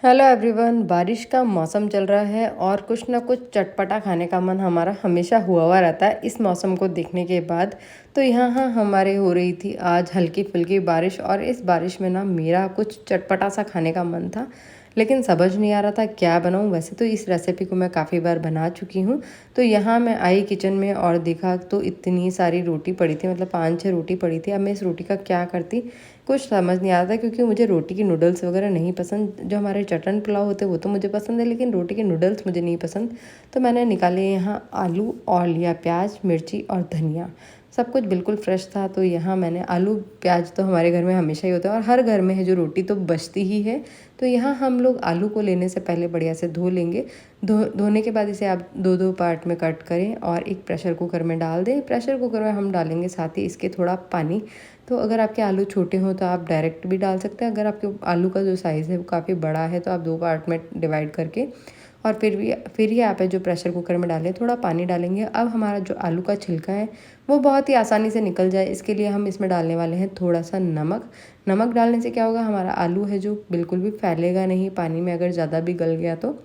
Hello everyone. बारिश का मौसम चल रहा है और कुछ ना कुछ चटपटा खाने का मन हमारा हमेशा हुआ रहता है इस मौसम को देखने के बाद। तो यहाँ हमारे हो रही थी आज हल्की फुल्की बारिश और इस बारिश में ना मेरा कुछ चटपटा सा खाने का मन था, लेकिन समझ नहीं आ रहा था क्या बनाऊँ। वैसे तो इस रेसिपी को मैं काफ़ी बार बना चुकी हूँ। तो यहाँ मैं आई किचन में और देखा तो इतनी सारी रोटी पड़ी थी, मतलब 5-6 रोटी पड़ी थी। अब मैं इस रोटी का क्या करती कुछ समझ नहीं आता, क्योंकि मुझे रोटी की नूडल्स वगैरह नहीं पसंद। जो हमारे चटन पुलाव होते हैं वो तो मुझे पसंद है, लेकिन रोटी के नूडल्स मुझे नहीं पसंद। तो मैंने निकाले यहाँ आलू और लिया प्याज, मिर्ची और धनिया। सब कुछ बिल्कुल फ्रेश था। तो यहाँ मैंने आलू प्याज तो हमारे घर में हमेशा ही होता है और हर घर में है जो रोटी तो बचती ही है। तो यहाँ हम लोग आलू को लेने से पहले बढ़िया से धो लेंगे। धोने के बाद इसे आप दो दो पार्ट में कट करें और एक प्रेशर कुकर में डाल दें। प्रेशर कुकर में हम डालेंगे साथ ही इसके थोड़ा पानी। तो अगर आपके आलू छोटे हों तो आप डायरेक्ट भी डाल सकते हैं। अगर आपके आलू का जो साइज़ है वो काफ़ी बड़ा है तो आप 2 पार्ट में डिवाइड करके और फिर ही आप जो प्रेशर कुकर में डालें थोड़ा पानी डालेंगे। अब हमारा जो आलू का छिलका है वो बहुत ही आसानी से निकल जाए, इसके लिए हम इसमें डालने वाले हैं थोड़ा सा नमक। नमक डालने से क्या होगा, हमारा आलू है जो बिल्कुल भी फैलेगा नहीं पानी में अगर ज़्यादा भी गल गया तो।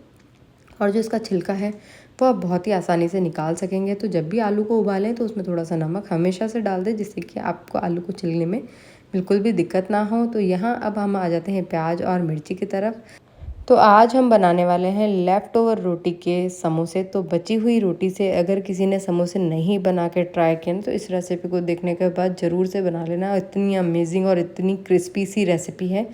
और जो इसका छिलका है वो आप बहुत ही आसानी से निकाल सकेंगे। तो जब भी आलू को उबालें तो उसमें थोड़ा सा नमक हमेशा से डाल दें, जिससे कि आपको आलू को छिलने में बिल्कुल भी दिक्कत ना हो। तो यहाँ अब हम आ जाते हैं प्याज और मिर्ची की तरफ। तो आज हम बनाने वाले हैं लेफ़्ट ओवर रोटी के समोसे। तो बची हुई रोटी से अगर किसी ने समोसे नहीं बना के ट्राई किए तो इस रेसिपी को देखने के बाद ज़रूर से बना लेना। इतनी अमेजिंग और इतनी क्रिस्पी सी रेसिपी है।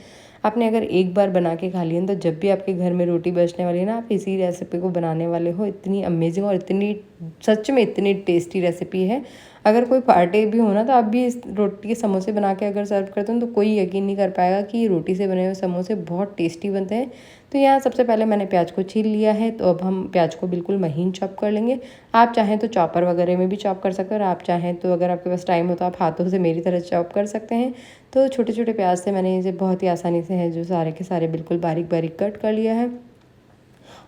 आपने अगर एक बार बना के खा लिया तो जब भी आपके घर में रोटी बचने वाली है ना, आप इसी रेसिपी को बनाने वाले हो। इतनी अमेजिंग और इतनी सच में इतनी टेस्टी रेसिपी है। अगर कोई पार्टी भी हो ना तो आप भी इस रोटी के समोसे बना के अगर सर्व करते हो तो कोई यकीन नहीं कर पाएगा कि रोटी से बने हुए समोसे बहुत टेस्टी बनते हैं। तो यहाँ सबसे पहले मैंने प्याज को छील लिया है। तो अब हम प्याज को बिल्कुल महीन चॉप कर लेंगे। आप चाहें तो चॉपर वगैरह में भी चॉप कर सकते हैं और आप चाहें तो अगर आपके पास टाइम हो तो आप हाथों से मेरी तरह चॉप कर सकते हैं। तो छोटे छोटे प्याज से मैंने इसे बहुत ही आसानी से है जो सारे के सारे बिल्कुल बारीक बारीक कट कर लिया है।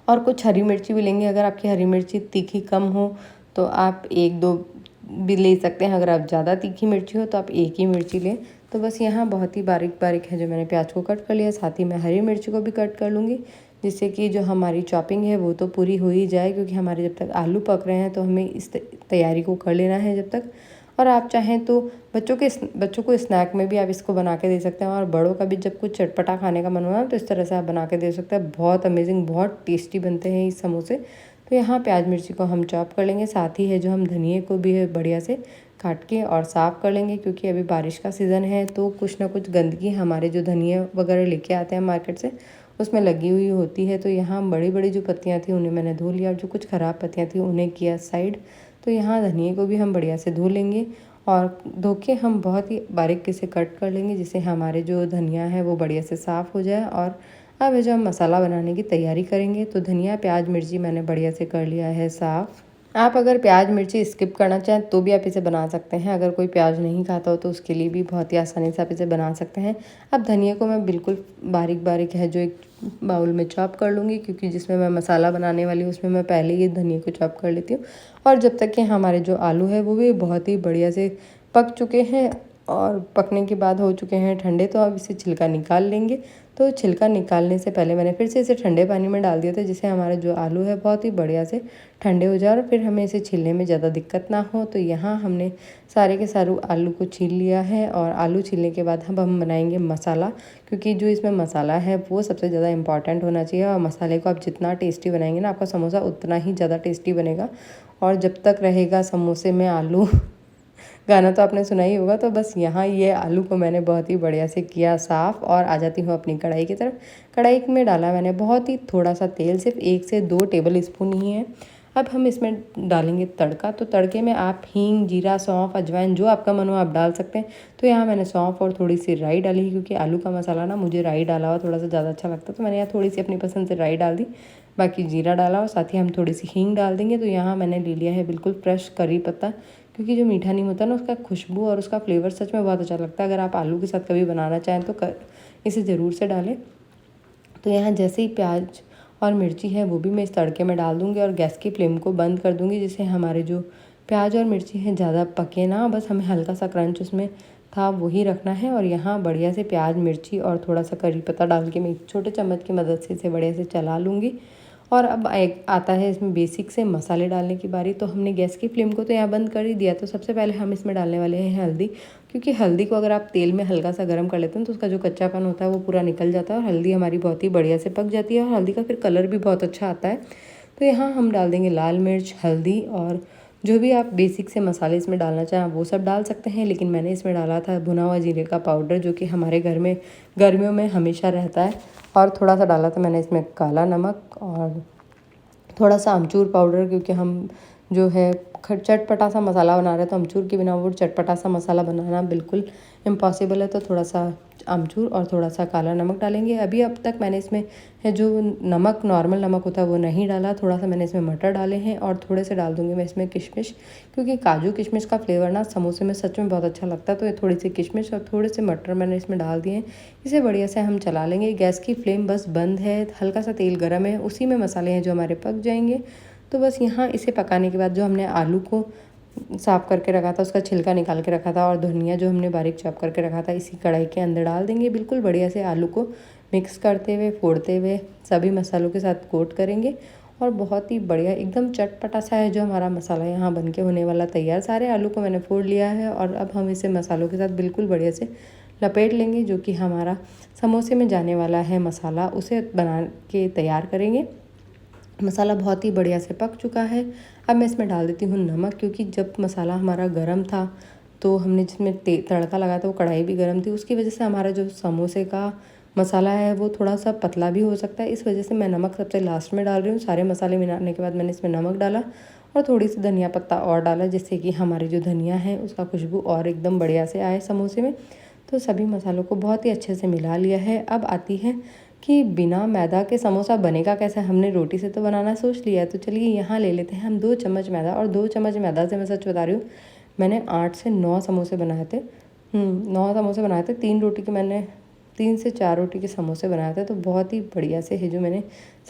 और कुछ हरी मिर्ची भी लेंगे। अगर आपकी हरी मिर्ची तीखी कम हो तो आप 1-2 भी ले सकते हैं। अगर आप ज़्यादा तीखी मिर्ची हो तो आप एक ही मिर्ची लें। तो बस यहाँ बहुत ही बारीक बारीक है जो मैंने प्याज को कट कर लिया। साथ ही मैं हरी मिर्ची को भी कट कर लूँगी, जिससे कि जो हमारी चॉपिंग है वो तो पूरी हो ही जाए, क्योंकि हमारे जब तक आलू पक रहे हैं तो हमें इस तैयारी को कर लेना है जब तक। और आप चाहें तो बच्चों को स्नैक में भी आप इसको बना के दे सकते हैं। और बड़ों का भी जब कुछ चटपटा खाने का मन हो तो इस तरह से आप बना के दे सकते हैं। बहुत अमेजिंग बहुत टेस्टी बनते हैं ये समोसे। तो यहाँ प्याज मिर्ची को हम चॉप कर लेंगे। साथ ही है जो हम धनिए को भी है बढ़िया से काट के और साफ़ कर लेंगे, क्योंकि अभी बारिश का सीज़न है तो कुछ ना कुछ गंदगी हमारे जो धनिया वगैरह लेके आते हैं मार्केट से उसमें लगी हुई होती है। तो यहाँ बड़ी बड़ी जो पत्तियाँ थी उन्हें मैंने धो लिया और जो कुछ ख़राब पत्तियाँ थी उन्हें किया साइड। तो यहाँ धनिए को भी हम बढ़िया से धो लेंगे और धो के हम बहुत ही बारीक से कट कर लेंगे, जिससे हमारे जो धनिया है वो बढ़िया से साफ़ हो जाए। और अब जब हम मसाला बनाने की तैयारी करेंगे तो धनिया प्याज मिर्ची मैंने बढ़िया से कर लिया है साफ़। आप अगर प्याज मिर्ची स्किप करना चाहें तो भी आप इसे बना सकते हैं। अगर कोई प्याज नहीं खाता हो तो उसके लिए भी बहुत ही आसानी से आप इसे बना सकते हैं। अब धनिया को मैं बिल्कुल बारीक बारीक है जो एक बाउल में चॉप कर लूँगी, क्योंकि जिसमें मैं मसाला बनाने वाली हूँ उसमें मैं पहले ही धनिया को चॉप कर लेती हूँ। और जब तक कि हमारे जो आलू है वो भी बहुत ही बढ़िया से पक चुके हैं और पकने के बाद हो चुके हैं ठंडे, तो अब इसे छिलका निकाल लेंगे। तो छिलका निकालने से पहले मैंने फिर से इसे ठंडे पानी में डाल दिया था, जिससे हमारे जो आलू है बहुत ही बढ़िया से ठंडे हो जाए और फिर हमें इसे छीलने में ज़्यादा दिक्कत ना हो। तो यहाँ हमने सारे के सारे आलू को छील लिया है और आलू छीलने के बाद हम बनाएंगे मसाला, क्योंकि जो इसमें मसाला है वो सबसे ज़्यादा इम्पॉर्टेंट होना चाहिए। और मसाले को आप जितना टेस्टी बनाएंगे ना आपका समोसा उतना ही ज़्यादा टेस्टी बनेगा। और जब तक रहेगा समोसे में आलू गाना तो आपने सुना ही होगा। तो बस यहाँ ये आलू को मैंने बहुत ही बढ़िया से किया साफ़ और आ जाती हूँ अपनी कढ़ाई की तरफ। कढ़ाई में डाला मैंने बहुत ही थोड़ा सा तेल, सिर्फ 1 से 2 टेबल स्पून ही है। अब हम इसमें डालेंगे तड़का। तो तड़के में आप हींग, जीरा, सौंफ, अजवाइन जो आपका मन हो आप डाल सकते हैं। तो यहाँ मैंने सौंफ और थोड़ी सी राई डाली, क्योंकि आलू का मसाला ना मुझे राई डाला हुआ थोड़ा सा ज़्यादा अच्छा लगता है। तो मैंने यहाँ थोड़ी सी अपनी पसंद से राई डाल दी, बाकी जीरा डाला और साथ ही हम थोड़ी सी हींग डाल देंगे। तो यहाँ मैंने ले लिया है बिल्कुल फ्रेश करी पत्ता, क्योंकि जो मीठा नीम होता है ना उसका खुशबू और उसका फ्लेवर सच में बहुत अच्छा लगता है। अगर आप आलू के साथ कभी बनाना चाहें तो इसे ज़रूर से डालें। तो यहाँ जैसे ही प्याज और मिर्ची है वो भी मैं इस तड़के में डाल दूँगी और गैस की फ्लेम को बंद कर दूँगी, जिससे हमारे जो प्याज और मिर्ची है ज़्यादा पके ना, बस हमें हल्का सा क्रंच उसमें था वही रखना है। और यहाँ बढ़िया से प्याज मिर्ची और थोड़ा सा करी पत्ता डाल के मैं एक छोटे चम्मच की मदद से इसे बढ़िया से चला लूँगी। और अब एक आता है इसमें बेसिक से मसाले डालने की बारी। तो हमने गैस की फ्लेम को तो यहाँ बंद कर ही दिया। तो सबसे पहले हम इसमें डालने वाले हैं हल्दी, क्योंकि हल्दी को अगर आप तेल में हल्का सा गर्म कर लेते हैं तो उसका जो कच्चापन होता है वो पूरा निकल जाता है और हल्दी हमारी बहुत ही बढ़िया से पक जाती है और हल्दी का फिर कलर भी बहुत अच्छा आता है। तो यहाँ हम डाल देंगे लाल मिर्च, हल्दी और जो भी आप बेसिक से मसाले इसमें डालना चाहें वो सब डाल सकते हैं। लेकिन मैंने इसमें डाला था भुना हुआ जीरे का पाउडर, जो कि हमारे घर में गर्मियों में हमेशा रहता है। और थोड़ा सा डाला था मैंने इसमें काला नमक और थोड़ा सा अमचूर पाउडर, क्योंकि हम जो है चटपटा सा मसाला बना रहे हैं तो अमचूर के बिना वो चटपटा सा मसाला बनाना बिल्कुल इम्पॉसिबल है। तो थोड़ा सा अमचूर और थोड़ा सा काला नमक डालेंगे। अभी अब तक मैंने इसमें है जो नमक नॉर्मल नमक होता है वो नहीं डाला। थोड़ा सा मैंने इसमें मटर डाले हैं और थोड़े से डाल दूँगी मैं इसमें किशमिश, क्योंकि काजू किशमिश का फ्लेवर ना समोसे में सच में बहुत अच्छा लगता है। तो ये थोड़ी सी किशमिश और थोड़े से मटर मैंने इसमें डाल दिए हैं। इसे बढ़िया से हम चला लेंगे। गैस की फ्लेम बस बंद है, हल्का सा तेल गर्म है, उसी में मसाले हैं जो हमारे पक जाएंगे। तो बस यहाँ इसे पकाने के बाद जो हमने आलू को साफ़ करके रखा था, उसका छिलका निकाल के रखा था और धनिया जो हमने बारीक चॉप करके रखा था, इसी कढ़ाई के अंदर डाल देंगे। बिल्कुल बढ़िया से आलू को मिक्स करते हुए फोड़ते हुए सभी मसालों के साथ कोट करेंगे और बहुत ही बढ़िया एकदम चटपटा सा है जो हमारा मसाला यहाँ बन के होने वाला तैयार। सारे आलू को मैंने फोड़ लिया है और अब हम इसे मसालों के साथ बिल्कुल बढ़िया से लपेट लेंगे। जो कि हमारा समोसे में जाने वाला है मसाला, उसे बना के तैयार करेंगे। मसाला बहुत ही बढ़िया से पक चुका है। अब मैं इसमें डाल देती हूँ नमक, क्योंकि जब मसाला हमारा गरम था तो हमने जिसमें तड़का लगाया था वो कढ़ाई भी गरम थी, उसकी वजह से हमारा जो समोसे का मसाला है वो थोड़ा सा पतला भी हो सकता है। इस वजह से मैं नमक सबसे लास्ट में डाल रही हूँ। सारे मसाले मिलाने के बाद मैंने इसमें नमक डाला और थोड़ी सी धनिया पत्ता और डाला, जिससे कि हमारी जो धनिया है उसका खुशबू और एकदम बढ़िया से आए समोसे में। तो सभी मसालों को बहुत ही अच्छे से मिला लिया है। अब आती है कि बिना मैदा के समोसा बनेगा कैसे। हमने रोटी से तो बनाना सोच लिया है, तो चलिए यहाँ ले लेते हैं हम 2 चम्मच मैदा। और 2 चम्मच मैदा से मैं सच बता रही हूँ, मैंने 8 से 9 समोसे बनाए थे। 9 समोसे बनाए थे। 3 से 4 रोटी के समोसे बनाए थे। तो बहुत ही बढ़िया से है जो मैंने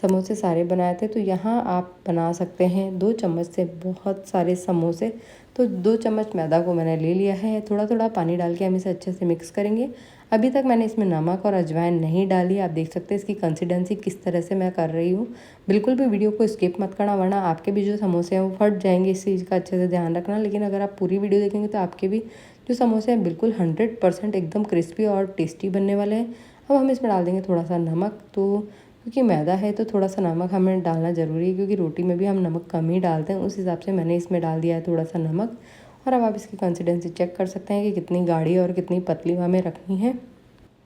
समोसे सारे बनाए थे। तो यहाँ आप बना सकते हैं 2 चम्मच से बहुत सारे समोसे। तो 2 चम्मच मैदा को मैंने ले लिया है। थोड़ा थोड़ा पानी डाल के हम इसे अच्छे से मिक्स करेंगे। अभी तक मैंने इसमें नमक और अजवाइन नहीं डाली। आप देख सकते हैं इसकी कंसिस्टेंसी किस तरह से मैं कर रही हूँ। बिल्कुल भी वीडियो को स्किप मत करना, वरना आपके भी जो समोसे हैं वो फट जाएंगे। इस चीज़ का अच्छे से ध्यान रखना। लेकिन अगर आप पूरी वीडियो देखेंगे तो आपके भी जो समोसे हैं बिल्कुल 100% एकदम क्रिस्पी और टेस्टी बनने वाले हैं। अब हम इसमें डाल देंगे थोड़ा सा नमक। तो क्योंकि मैदा है तो थोड़ा सा नमक हमें डालना ज़रूरी है, क्योंकि रोटी में भी हम नमक कम ही डालते हैं। उस हिसाब से मैंने इसमें डाल दिया है थोड़ा सा नमक। और अब आप इसकी कंसिस्टेंसी चेक कर सकते हैं कि कितनी गाढ़ी और कितनी पतली हमें रखनी है।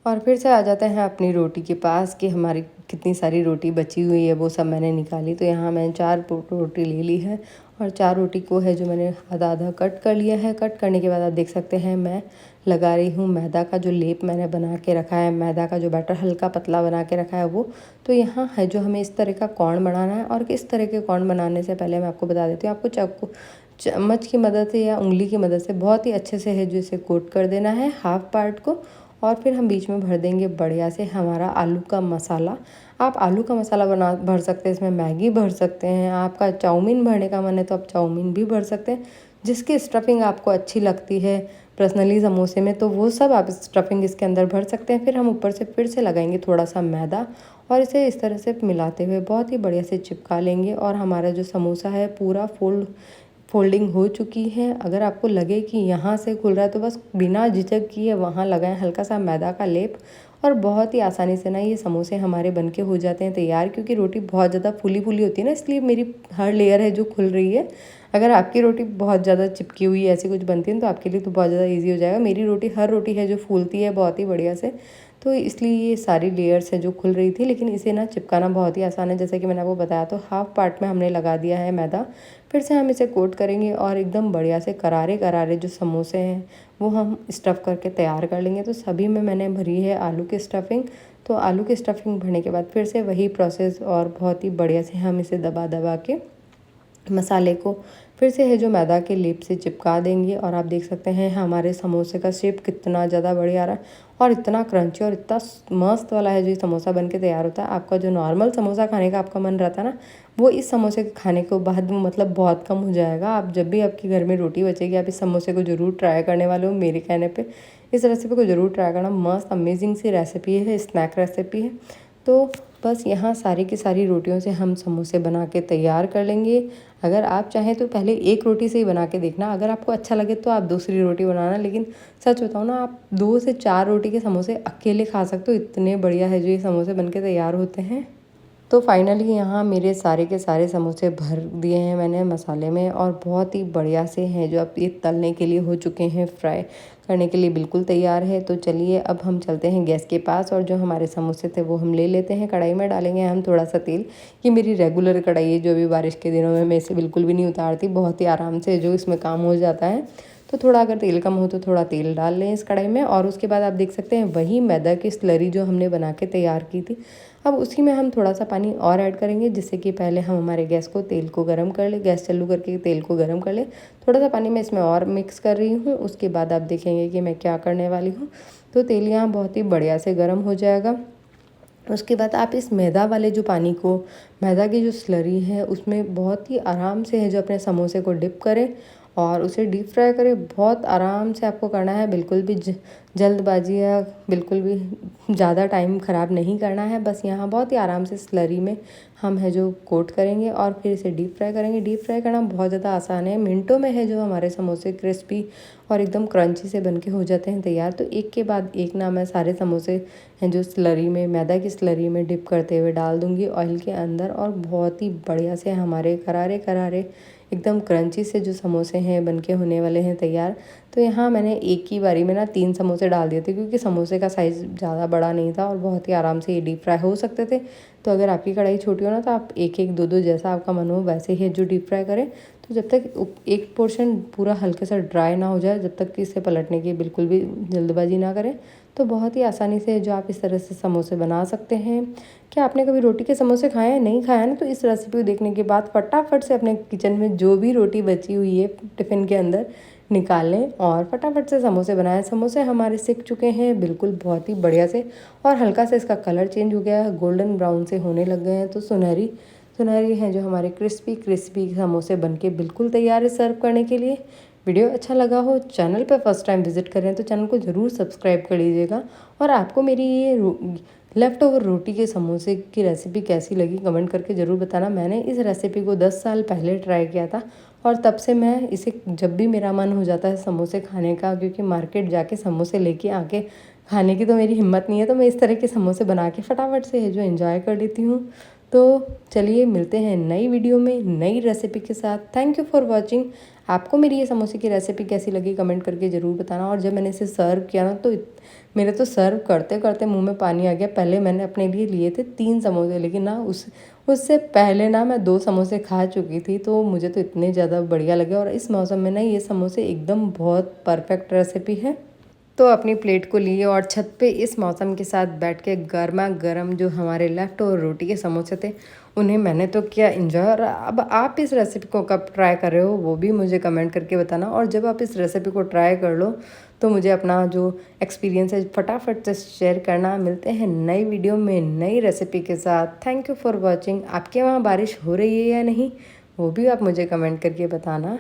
और फिर से आ जाते हैं अपनी रोटी के पास कि हमारी कितनी सारी रोटी बची हुई है, वो सब मैंने निकाली। तो यहाँ मैंने 4 रोटी ले ली है और 4 रोटी को है जो मैंने आधा आधा कट कर लिया है। कट करने के बाद आप देख सकते हैं मैं लगा रही हूँ मैदा का जो लेप मैंने बना के रखा है, मैदा का जो बैटर हल्का पतला बना के रखा है वो। तो यहाँ है जो हमें इस तरह का कॉर्न बनाना है। और इस तरह के कॉर्न बनाने से पहले मैं आपको बता देती हूँ, आपको चाकू चम्मच की मदद से या उंगली की मदद से बहुत ही अच्छे से है जो इसे कोट कर देना है हाफ पार्ट को। और फिर हम बीच में भर देंगे बढ़िया से हमारा आलू का मसाला। आप आलू का मसाला भर सकते हैं, इसमें मैगी भर सकते हैं। आपका चाउमीन भरने का मन है तो आप चाउमीन भी भर सकते हैं। जिसकी स्टफिंग आपको अच्छी लगती है पर्सनली समोसे में, तो वो सब आप स्टफिंग इसके अंदर भर सकते हैं। फिर हम ऊपर से फिर से लगाएंगे थोड़ा सा मैदा और इसे इस तरह से मिलाते हुए बहुत ही बढ़िया से चिपका लेंगे। और हमारा जो समोसा है पूरा फोल्डिंग हो चुकी है। अगर आपको लगे कि यहाँ से खुल रहा है तो बस बिना झिझक किए वहाँ लगाएं हल्का सा मैदा का लेप। और बहुत ही आसानी से ना ये समोसे हमारे बनके हो जाते हैं तैयार, क्योंकि रोटी बहुत ज़्यादा फूली फूली होती है ना, इसलिए मेरी हर लेयर है जो खुल रही है। अगर आपकी रोटी बहुत ज़्यादा चिपकी हुई ऐसी कुछ बनती है तो आपके लिए तो बहुत ज़्यादा ईजी हो जाएगा। मेरी रोटी हर रोटी है जो फूलती है बहुत ही बढ़िया से, तो इसलिए ये सारी लेयर्स है जो खुल रही थी। लेकिन इसे ना चिपकाना बहुत ही आसान है, जैसे कि मैंने आपको बताया। तो हाफ पार्ट में हमने लगा दिया है मैदा। फिर से हम इसे कोट करेंगे और एकदम बढ़िया से करारे करारे जो समोसे हैं वो हम स्टफ़ करके तैयार कर लेंगे। तो सभी में मैंने भरी है आलू की स्टफिंग। तो आलू की स्टफिंग भरने के बाद फिर से वही प्रोसेस और बहुत ही बढ़िया से हम इसे दबा दबा के मसाले को फिर से है जो मैदा के लेप से चिपका देंगे। और आप देख सकते हैं हमारे समोसे का शेप कितना ज़्यादा बढ़िया आ रहा है और इतना क्रंची और इतना मस्त वाला है जो ये समोसा बन के तैयार होता है। आपका जो नॉर्मल समोसा खाने का आपका मन रहता है ना, वो इस समोसे के खाने के बाद मतलब बहुत कम हो जाएगा। आप जब भी आपके घर में रोटी बचेगी आप इस समोसे को ज़रूर ट्राई करने वाले हो मेरे कहने पे। इस रेसिपी को ज़रूर ट्राई करना, मस्त अमेजिंग सी रेसिपी है, स्नैक रेसिपी है। तो बस यहाँ सारी की सारी रोटियों से हम समोसे बना के तैयार कर लेंगे। अगर आप चाहें तो पहले एक रोटी से ही बना के देखना, अगर आपको अच्छा लगे तो आप दूसरी रोटी बनाना, लेकिन सच बताऊँ ना, आप 2 से 4 रोटी के समोसे अकेले खा सकते हो, इतने बढ़िया है जो ये समोसे बन के तैयार होते हैं। तो फाइनली यहाँ मेरे सारे के सारे समोसे भर दिए हैं मैंने मसाले में, और बहुत ही बढ़िया से हैं जो अब ये तलने के लिए हो चुके हैं, फ्राई करने के लिए बिल्कुल तैयार है। तो चलिए अब हम चलते हैं गैस के पास, और जो हमारे समोसे थे वो हम ले लेते हैं। कढ़ाई में डालेंगे हम थोड़ा सा तेल। ये मेरी रेगुलर कढ़ाई है जो अभी बारिश के दिनों में मैं इसे बिल्कुल भी नहीं उतारती, बहुत ही आराम से जो इसमें काम हो जाता है। तो थोड़ा अगर तेल कम हो तो थोड़ा तेल डाल लें इस कढ़ाई में, और उसके बाद आप देख सकते हैं वही मैदा की स्लरी जो हमने बना के तैयार की थी, अब उसी में हम थोड़ा सा पानी और ऐड करेंगे, जिससे कि पहले हम हमारे तेल को गर्म कर ले, गैस चालू करके तेल को गर्म कर ले। थोड़ा सा पानी मैं इसमें और मिक्स कर रही हूँ। उसके बाद आप देखेंगे कि मैं क्या करने वाली हूँ। तो तेल यहाँ बहुत ही बढ़िया से गर्म हो जाएगा। उसके बाद आप इस मैदा वाले जो पानी को, मैदा की जो स्लरी है उसमें बहुत ही आराम से है जो अपने समोसे को डिप करें और उसे डीप फ्राई करें। बहुत आराम से आपको करना है, बिल्कुल भी जल्दबाजी या बिल्कुल भी ज़्यादा टाइम ख़राब नहीं करना है। बस यहाँ बहुत ही आराम से स्लरी में हम है जो कोट करेंगे और फिर इसे डीप फ्राई करेंगे। डीप फ्राई करना बहुत ज़्यादा आसान है, मिनटों में है जो हमारे समोसे क्रिस्पी और एकदम क्रंची से बन के हो जाते हैं तैयार। तो एक के बाद एक ना मैं सारे समोसे हैं जो स्लरी में, मैदा की स्लरी में डिप करते हुए डाल दूँगी ऑयल के अंदर, और बहुत ही बढ़िया से हमारे करारे करारे एकदम क्रंची से जो समोसे हैं बनके होने वाले हैं तैयार। तो यहाँ मैंने एक ही बारी में ना 3 समोसे डाल दिए थे, क्योंकि समोसे का साइज़ ज़्यादा बड़ा नहीं था और बहुत ही आराम से ये डीप फ्राई हो सकते थे। तो अगर आपकी कढ़ाई छोटी हो ना तो आप एक एक दो दो जैसा आपका मन हो वैसे ही जो डीप फ्राई करें। तो जब तक एक पोर्शन पूरा हल्के सा ड्राई ना हो जाए, जब तक कि इसे पलटने की बिल्कुल भी जल्दबाजी ना करें, तो बहुत ही आसानी से जो आप इस तरह से समोसे बना सकते हैं। क्या आपने कभी रोटी के समोसे खाए हैं? नहीं खाया ना, तो इस रेसिपी को देखने के बाद फटाफट से अपने किचन में जो भी रोटी बची हुई है टिफ़िन के अंदर निकाल लें और फटाफट से समोसे बनाएं। समोसे हमारे सिक चुके हैं बिल्कुल बहुत ही बढ़िया से, और हल्का सा इसका कलर चेंज हो गया है, गोल्डन ब्राउन से होने लग गए हैं। तो सुनहरी सुनहरी हैं जो हमारे क्रिस्पी समोसे बनके बिल्कुल तैयार है सर्व करने के लिए। वीडियो अच्छा लगा हो, चैनल पर फर्स्ट टाइम विजिट करें तो चैनल को ज़रूर सब्सक्राइब कर लीजिएगा, और आपको मेरी ये लेफ़्ट ओवर रोटी के समोसे की रेसिपी कैसी लगी कमेंट करके ज़रूर बताना। मैंने इस रेसिपी को 10 साल पहले ट्राई किया था, और तब से मैं इसे जब भी मेरा मन हो जाता है समोसे खाने का, क्योंकि मार्केट जाके समोसे लेके आके खाने की तो मेरी हिम्मत नहीं है, तो मैं इस तरह के समोसे बना के फटाफट से है जो एंजॉय कर लेती हूँ। तो चलिए मिलते हैं नई वीडियो में नई रेसिपी के साथ। Thank you for watching. आपको मेरी ये समोसे की रेसिपी कैसी लगी कमेंट करके ज़रूर बताना। और जब मैंने इसे सर्व किया ना तो मेरे तो सर्व करते करते मुंह में पानी आ गया। पहले मैंने अपने लिए लिए थे 3 समोसे, लेकिन ना उससे पहले ना मैं 2 समोसे खा चुकी थी, तो मुझे तो इतने ज़्यादा बढ़िया लगे। और इस मौसम में ना ये समोसे एकदम बहुत परफेक्ट रेसिपी है। तो अपनी प्लेट को लिए और छत पे इस मौसम के साथ बैठ के गर्मा गर्म जो हमारे लेफ्ट ओवर रोटी के समोसे थे उन्हें मैंने तो किया एंजॉय। और अब आप इस रेसिपी को कब ट्राई कर रहे हो वो भी मुझे कमेंट करके बताना। और जब आप इस रेसिपी को ट्राई कर लो तो मुझे अपना जो एक्सपीरियंस है फटाफट से शेयर करना। मिलते हैं नई वीडियो में नई रेसिपी के साथ। Thank you for watching. आपके वहाँ बारिश हो रही है या नहीं वो भी आप मुझे कमेंट करके बताना।